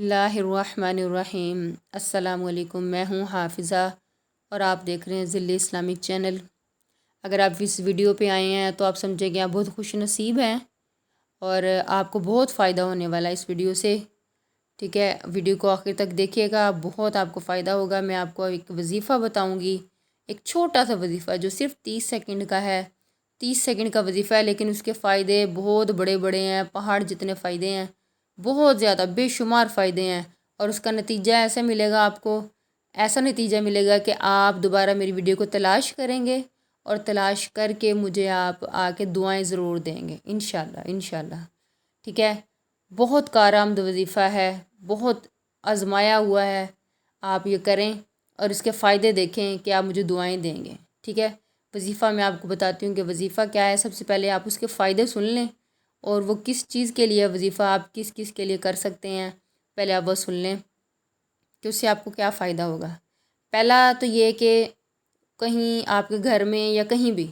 اللہ الرحمن الرحیم۔ السلام علیکم، میں ہوں حافظہ اور آپ دیکھ رہے ہیں ذل اسلامک چینل۔ اگر آپ اس ویڈیو پہ آئے ہیں تو آپ سمجھیں کہ آپ بہت خوش نصیب ہیں اور آپ کو بہت فائدہ ہونے والا ہے اس ویڈیو سے، ٹھیک ہے۔ ویڈیو کو آخر تک دیکھیے گا، بہت آپ کو فائدہ ہوگا۔ میں آپ کو ایک وظیفہ بتاؤں گی، ایک چھوٹا سا وظیفہ جو صرف 30 سیکنڈ کا ہے۔ 30 سیکنڈ کا وظیفہ ہے لیکن اس کے فائدے بہت بڑے بڑے ہیں، پہاڑ جتنے فائدے ہیں، بہت زیادہ بے شمار فائدے ہیں۔ اور اس کا نتیجہ ایسا ملے گا آپ کو، ایسا نتیجہ ملے گا کہ آپ دوبارہ میری ویڈیو کو تلاش کریں گے اور تلاش کر کے مجھے آپ آ کے دعائیں ضرور دیں گے انشاءاللہ انشاءاللہ، ٹھیک ہے۔ بہت کارآمد وظیفہ ہے، بہت آزمایا ہوا ہے۔ آپ یہ کریں اور اس کے فائدے دیکھیں کہ آپ مجھے دعائیں دیں گے، ٹھیک ہے۔ وظیفہ میں آپ کو بتاتی ہوں کہ وظیفہ کیا ہے۔ سب سے پہلے آپ اس کے فائدے سن لیں اور وہ کس چیز کے لیے وظیفہ آپ کس کس کے لیے کر سکتے ہیں، پہلے آپ وہ سن لیں کہ اس سے آپ کو کیا فائدہ ہوگا۔ پہلا تو یہ کہ کہیں آپ کے گھر میں یا کہیں بھی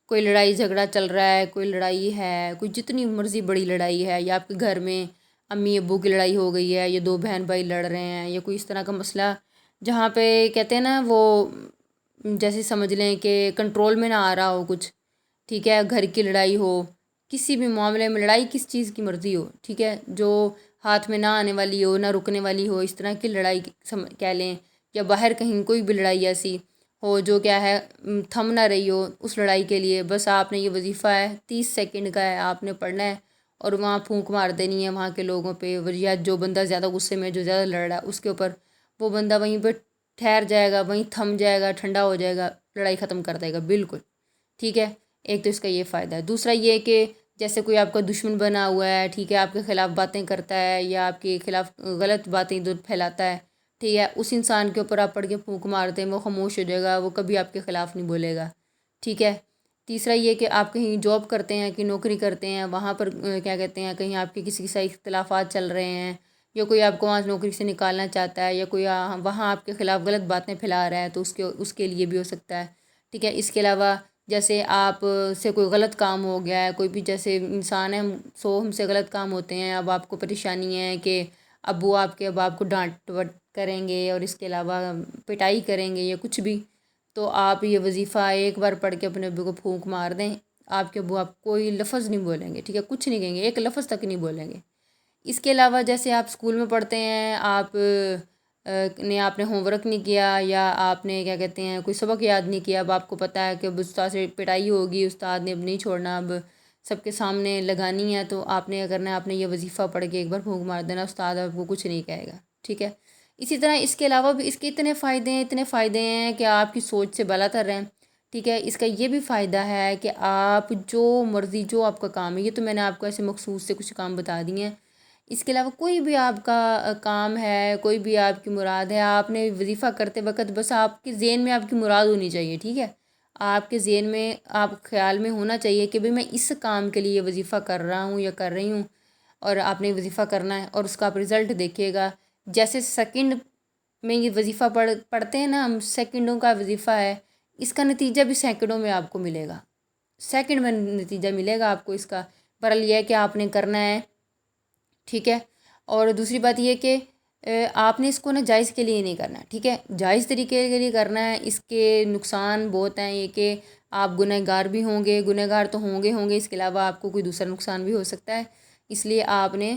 کوئی لڑائی جھگڑا چل رہا ہے، کوئی لڑائی ہے، کوئی جتنی مرضی بڑی لڑائی ہے، یا آپ کے گھر میں امی ابو کی لڑائی ہو گئی ہے، یا دو بہن بھائی لڑ رہے ہیں، یا کوئی اس طرح کا مسئلہ جہاں پہ کہتے ہیں نا وہ جیسے سمجھ لیں کہ کنٹرول میں نہ آ رہا ہو کچھ، ٹھیک ہے۔ گھر کی لڑائی ہو، کسی بھی معاملے میں لڑائی کس چیز کی مرضی ہو، ٹھیک ہے، جو ہاتھ میں نہ آنے والی ہو، نہ رکنے والی ہو، اس طرح کی لڑائی کہہ لیں، یا باہر کہیں کوئی بھی لڑائی ایسی ہو جو کیا ہے تھم نہ رہی ہو، اس لڑائی کے لیے بس آپ نے یہ وظیفہ ہے 30 سیکنڈ کا ہے، آپ نے پڑھنا ہے اور وہاں پھونک مار دینی ہے وہاں کے لوگوں پہ، یا جو بندہ زیادہ غصے میں جو زیادہ لڑ رہا ہے اس کے اوپر، وہ بندہ وہیں پہ ٹھہر جائے گا، وہیں تھم جائے گا، ٹھنڈا ہو جائے گا، لڑائی ختم کر دے گا بالکل، ٹھیک ہے۔ ایک تو اس کا یہ فائدہ ہے۔ دوسرا یہ کہ جیسے کوئی آپ کا دشمن بنا ہوا ہے، ٹھیک ہے، آپ کے خلاف باتیں کرتا ہے یا آپ کے خلاف غلط باتیں ادھر پھیلاتا ہے، ٹھیک ہے، اس انسان کے اوپر آپ پڑھ کے پھونک مارتے ہیں، وہ خاموش ہو جائے گا، وہ کبھی آپ کے خلاف نہیں بولے گا، ٹھیک ہے۔ تیسرا یہ کہ آپ کہیں جاب کرتے ہیں، کہ نوکری کرتے ہیں، وہاں پر کیا کہتے ہیں کہیں آپ کے کسی کے ساتھ اختلافات چل رہے ہیں، یا کوئی آپ کو وہاں سے نوکری سے نکالنا چاہتا ہے، یا کوئی وہاں آپ کے خلاف غلط باتیں پھیلا رہا ہے تو اس کے لیے بھی ہو سکتا ہے، ٹھیک ہے۔ اس کے علاوہ جیسے آپ سے کوئی غلط کام ہو گیا ہے، کوئی بھی جیسے انسان ہے، ہم سے غلط کام ہوتے ہیں، اب آپ کو پریشانی ہے کہ ابو آپ کے اب آپ کو ڈانٹ وٹ کریں گے اور اس کے علاوہ پٹائی کریں گے یا کچھ بھی، تو آپ یہ وظیفہ ایک بار پڑھ کے اپنے ابو کو پھونک مار دیں، آپ کے ابو آپ کوئی لفظ نہیں بولیں گے، ٹھیک ہے، کچھ نہیں کہیں گے، ایک لفظ تک نہیں بولیں گے۔ اس کے علاوہ جیسے آپ اسکول میں پڑھتے ہیں، آپ نے ہوم ورک نہیں کیا، یا آپ نے کیا کہتے ہیں کوئی سبق یاد نہیں کیا، اب آپ کو پتہ ہے کہ اب استاد سے پٹائی ہوگی، استاد نے اب نہیں چھوڑنا، اب سب کے سامنے لگانی ہے، تو آپ نے کرنا ہے، آپ نے یہ وظیفہ پڑھ کے ایک بار پھونک مار دینا، استاد آپ کو کچھ نہیں کہے گا، ٹھیک ہے۔ اسی طرح اس کے علاوہ بھی اس کے اتنے فائدے ہیں کہ آپ کی سوچ سے بالا تر ہیں، ٹھیک ہے۔ اس کا یہ بھی فائدہ ہے کہ آپ جو مرضی جو آپ کا کام ہے، یہ تو میں نے آپ کو ایسے مخصوص سے کچھ کام بتا دیے ہیں، اس کے علاوہ کوئی بھی آپ کا کام ہے، کوئی بھی آپ کی مراد ہے، آپ نے وظیفہ کرتے وقت بس آپ کے ذہن میں آپ کی مراد ہونی چاہیے، ٹھیک ہے۔ آپ کے ذہن میں آپ خیال میں ہونا چاہیے کہ بھئی میں اس کام کے لیے یہ وظیفہ کر رہا ہوں یا کر رہی ہوں، اور آپ نے وظیفہ کرنا ہے اور اس کا آپ رزلٹ دیکھیے گا۔ جیسے سیکنڈ میں یہ وظیفہ پڑھتے ہیں نا ہم، سیکنڈوں کا وظیفہ ہے، اس کا نتیجہ بھی سیکنڈوں میں آپ کو ملے گا، سیکنڈ میں نتیجہ ملے گا آپ کو اس کا۔ برحال یہ ہے کہ آپ نے کرنا ہے، ٹھیک ہے۔ اور دوسری بات یہ کہ آپ نے اس کو نا جائز کے لیے نہیں کرنا، ٹھیک ہے، جائز طریقے کے لیے کرنا ہے۔ اس کے نقصان بہت ہیں، یہ کہ آپ گنہ گار بھی ہوں گے، گنہ گار تو ہوں گے، اس کے علاوہ آپ کو کوئی دوسرا نقصان بھی ہو سکتا ہے، اس لیے آپ نے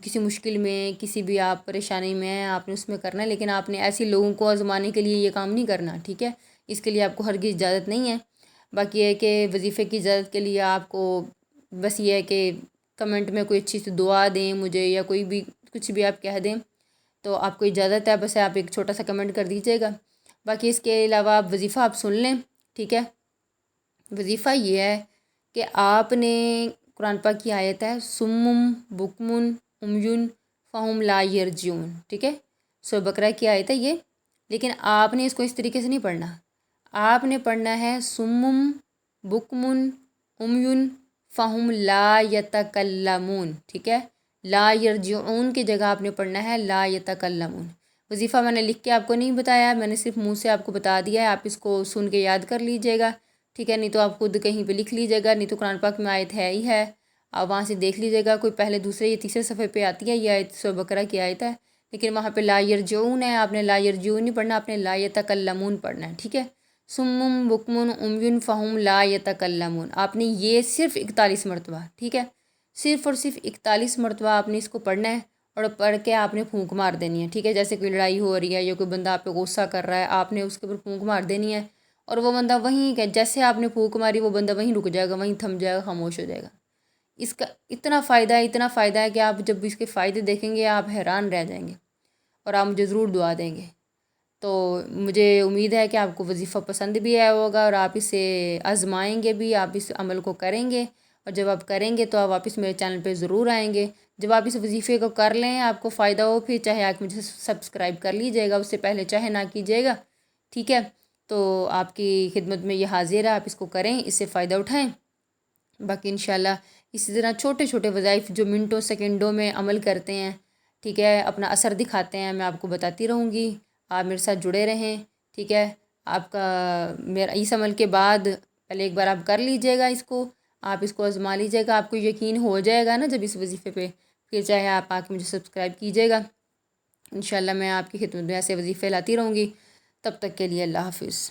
کسی مشکل میں، کسی بھی آپ پریشانی میں آپ نے اس میں کرنا ہے، لیکن آپ نے ایسے لوگوں کو آزمانے کے لیے یہ کام نہیں کرنا، ٹھیک ہے، اس کے لیے آپ کو ہرگز اجازت نہیں ہے۔ باقی یہ ہے کہ وظیفے کی اجازت کے لیے آپ کو بس یہ ہے کہ کمنٹ میں کوئی اچھی سی دعا دیں مجھے، یا کوئی بھی کچھ بھی آپ کہہ دیں تو آپ کو اجازت ہے، بس آپ ایک چھوٹا سا کمنٹ کر دیجیے گا۔ باقی اس کے علاوہ آپ وظیفہ آپ سن لیں، ٹھیک ہے۔ وظیفہ یہ ہے کہ آپ نے قرآن پاک کی آیت ہے سمم بکمن امیون فہم لا یرجعون، ٹھیک ہے، سورہ بقرہ کی آیت ہے یہ، لیکن آپ نے اس کو اس طریقے سے نہیں پڑھنا، آپ نے پڑھنا ہے سمم بکمن امیون فہم لا یتکلمون، ٹھیک ہے، لا یرجعون کی جگہ آپ نے پڑھنا ہے لا یتکلمون۔ وظیفہ میں نے لکھ کے آپ کو نہیں بتایا، میں نے صرف منہ سے آپ کو بتا دیا ہے، آپ اس کو سن کے یاد کر لیجئے گا، ٹھیک ہے، نہیں تو آپ خود کہیں پہ لکھ لیجئے گا، نہیں تو قرآن پاک میں آیت ہے ہی ہے، آپ وہاں سے دیکھ لیجیے گا، کوئی پہلے دوسرے یا تیسرے صفحے پہ آتی ہے یہ آیت سورہ بقرہ کی آیت ہے، لیکن وہاں پہ لا یرجعون ہے، آپ نے لا یرجعون نہیں پڑھنا، آپ نے لا یتکلمون پڑھنا ہے، ٹھیک ہے۔ سم بکم عمی فہم لا یتکلمون، آپ نے یہ صرف 41 مرتبہ، ٹھیک ہے، صرف اور صرف 41 مرتبہ آپ نے اس کو پڑھنا ہے، اور پڑھ کے آپ نے پھونک مار دینی ہے، ٹھیک ہے۔ جیسے کوئی لڑائی ہو رہی ہے یا کوئی بندہ آپ پہ غصہ کر رہا ہے، آپ نے اس کے اوپر پھونک مار دینی ہے، اور وہ بندہ وہیں کہ جیسے آپ نے پھونک ماری وہ بندہ وہیں رک جائے گا، وہیں تھم جائے گا، خاموش ہو جائے گا۔ اس کا اتنا فائدہ ہے کہ آپ جب اس کے فائدے دیکھیں گے آپ حیران رہ جائیں گے، اور آپ مجھے ضرور دعا دیں گے۔ تو مجھے امید ہے کہ آپ کو وظیفہ پسند بھی آیا ہوگا، اور آپ اسے آزمائیں گے بھی، آپ اس عمل کو کریں گے، اور جب آپ کریں گے تو آپ واپس میرے چینل پہ ضرور آئیں گے۔ جب آپ اس وظیفے کو کر لیں، آپ کو فائدہ ہو، پھر چاہے آپ مجھے سبسکرائب کر لیجیے گا، اس سے پہلے چاہے نہ کیجیے گا، ٹھیک ہے۔ تو آپ کی خدمت میں یہ حاضر ہے، آپ اس کو کریں، اس سے فائدہ اٹھائیں۔ باقی انشاءاللہ اسی طرح چھوٹے چھوٹے وظائف جو منٹوں سیکنڈوں میں عمل کرتے ہیں، ٹھیک ہے، اپنا اثر دکھاتے ہیں، میں آپ کو بتاتی رہوں گی، آپ میرے ساتھ جڑے رہیں، ٹھیک ہے۔ آپ کا میرا اس عمل کے بعد پہلے ایک بار آپ کر لیجیے گا اس کو، آپ اس کو آزما لیجیے گا، آپ کو یقین ہو جائے گا نا جب اس وظیفے پہ، پھر چاہے آپ آ کے مجھے سبسکرائب کیجیے گا، انشاءاللہ میں آپ کی خدمت میں ایسے وظیفے لاتی رہوں گی۔ تب تک کے لیے اللہ حافظ۔